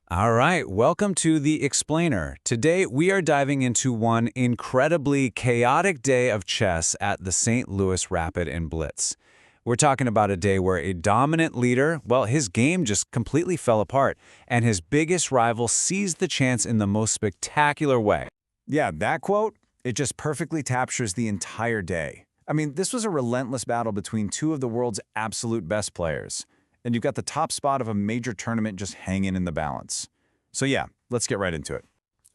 All right, welcome to The Explainer. Today we are diving into one incredibly chaotic day of chess at the St. Louis Rapid in Blitz. We're talking about a day where a dominant leader, well, his game just completely fell apart, and his biggest rival seized the chance in the most spectacular way. Yeah, that quote, it just perfectly captures the entire day. I mean, this was a relentless battle between two of the world's absolute best players. And you've got the top spot of a major tournament just hanging in the balance. So yeah, let's get right into it.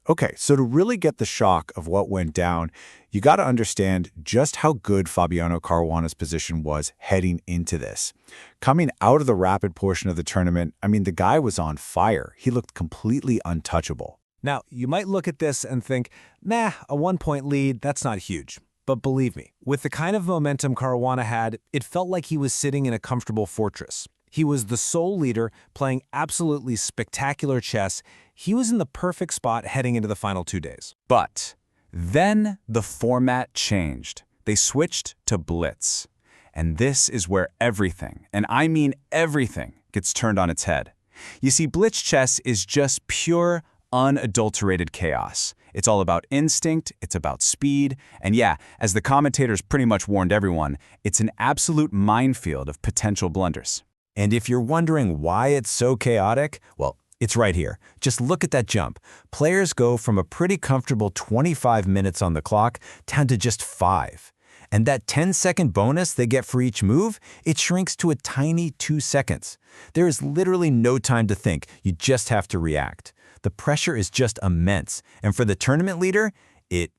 Okay, so to really get the shock of what went down, you got to understand just how good Fabiano Caruana's position was heading into this. Coming out of the rapid portion of the tournament, I mean, the guy was on fire. He looked completely untouchable. Now, you might look at this and think, nah, a 1-point lead, that's not huge. But believe me, with the kind of momentum Caruana had, it felt like he was sitting in a comfortable fortress. He was the sole leader, playing absolutely spectacular chess. He was in the perfect spot heading into the final 2 days. But then the format changed. They switched to Blitz. And this is where everything, and I mean everything, gets turned on its head. You see, Blitz chess is just pure, unadulterated chaos. It's all about instinct, it's about speed, and yeah, as the commentators pretty much warned everyone, it's an absolute minefield of potential blunders. And if you're wondering why it's so chaotic, well, it's right here. Just look at that jump. Players go from a pretty comfortable 25 minutes on the clock down to just 5. And that 10-second bonus they get for each move, it shrinks to a tiny 2 seconds. There is literally no time to think. You just have to react. The pressure is just immense. And for the tournament leader, it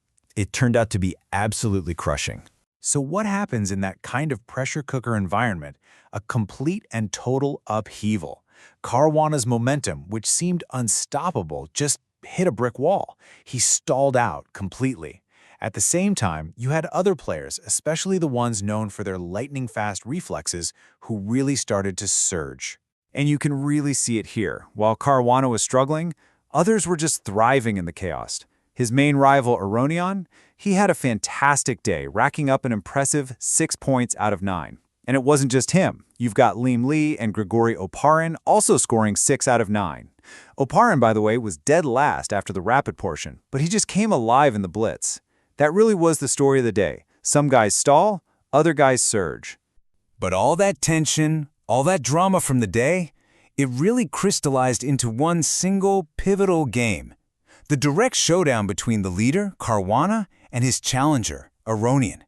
turned out to be absolutely crushing. So what happens in that kind of pressure cooker environment? A complete and total upheaval. Caruana's momentum, which seemed unstoppable, just hit a brick wall. He stalled out completely. At the same time, you had other players, especially the ones known for their lightning-fast reflexes, who really started to surge. And you can really see it here. While Caruana was struggling, others were just thriving in the chaos. His main rival, Aronian, he had a fantastic day, racking up an impressive 6 points out of 9. And it wasn't just him. You've got Liam Lee and Grigori Oparin also scoring 6 out of 9. Oparin, by the way, was dead last after the rapid portion, but he just came alive in the Blitz. That really was the story of the day. Some guys stall, other guys surge. But all that tension, all that drama from the day, it really crystallized into one single pivotal game. The direct showdown between the leader, Caruana, and his challenger, Aronian.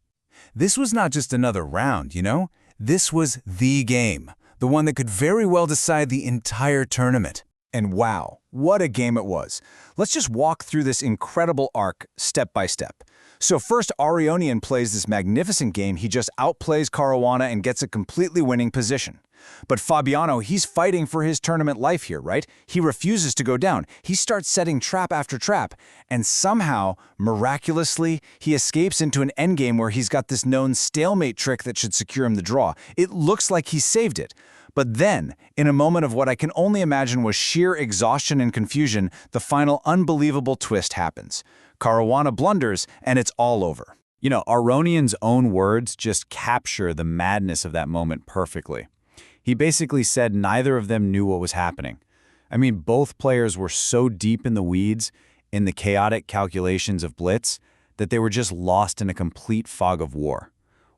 This was not just another round, you know? This was the game, the one that could very well decide the entire tournament. And wow, what a game it was. Let's just walk through this incredible arc step by step. So first, Aronian plays this magnificent game. He just outplays Caruana and gets a completely winning position. But Fabiano, he's fighting for his tournament life here, right? He refuses to go down. He starts setting trap after trap, and somehow, miraculously, he escapes into an endgame where he's got this known stalemate trick that should secure him the draw. It looks like he saved it. But then, in a moment of what I can only imagine was sheer exhaustion and confusion, the final unbelievable twist happens. Caruana blunders, and it's all over. You know, Aronian's own words just capture the madness of that moment perfectly. He basically said neither of them knew what was happening. I mean, both players were so deep in the weeds, in the chaotic calculations of Blitz, that they were just lost in a complete fog of war.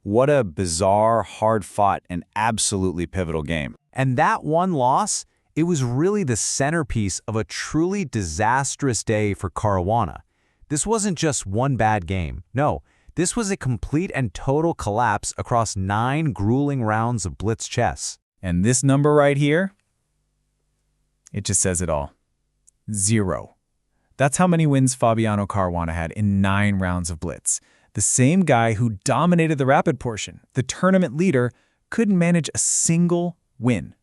What a bizarre, hard-fought, and absolutely pivotal game. And that one loss, it was really the centerpiece of a truly disastrous day for Caruana. This wasn't just one bad game. No, this was a complete and total collapse across 9 grueling rounds of Blitz chess. And this number right here, it just says it all. 0. That's how many wins Fabiano Caruana had in 9 rounds of Blitz. The same guy who dominated the rapid portion, the tournament leader, couldn't manage a single win.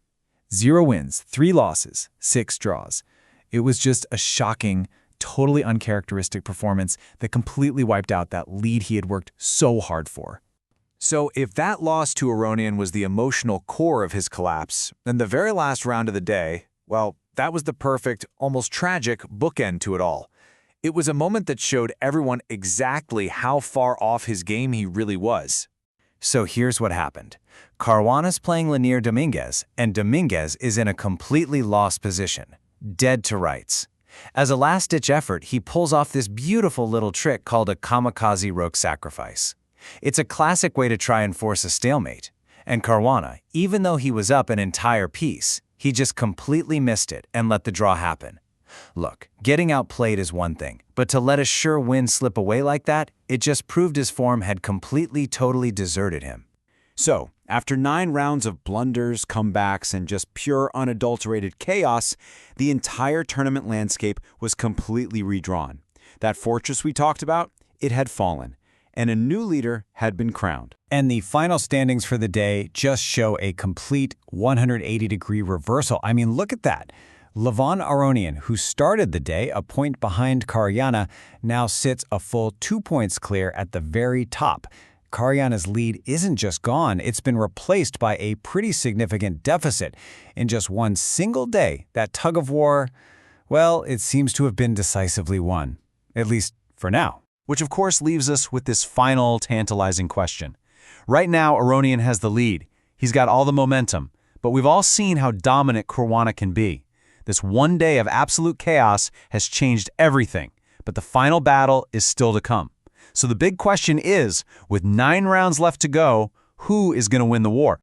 0 wins, 3 losses, 6 draws. It was just a shocking, totally uncharacteristic performance that completely wiped out that lead he had worked so hard for. So if that loss to Aronian was the emotional core of his collapse, then the very last round of the day, well, that was the perfect, almost tragic bookend to it all. It was a moment that showed everyone exactly how far off his game he really was. So here's what happened. Caruana's playing Lanier Dominguez, and Dominguez is in a completely lost position. dead to rights. As a last-ditch effort, he pulls off this beautiful little trick called a kamikaze rook sacrifice. It's a classic way to try and force a stalemate. And Caruana, even though he was up an entire piece, he just completely missed it and let the draw happen. Look, getting outplayed is one thing, but to let a sure win slip away like that, it just proved his form had completely, totally deserted him. So, after 9 rounds of blunders, comebacks, and just pure unadulterated chaos, the entire tournament landscape was completely redrawn. That fortress we talked about, it had fallen, and a new leader had been crowned. And the final standings for the day just show a complete 180-degree reversal. I mean, look at that. Levon Aronian, who started the day a point behind Caruana, now sits a full 2 points clear at the very top. Caruana's lead isn't just gone, it's been replaced by a pretty significant deficit. In just one single day, that tug-of-war, well, it seems to have been decisively won. At least for now. Which of course leaves us with this final tantalizing question. Right now, Aronian has the lead. He's got all the momentum, but we've all seen how dominant Caruana can be. This one day of absolute chaos has changed everything, but the final battle is still to come. So the big question is, with 9 rounds left to go, who is going to win the war?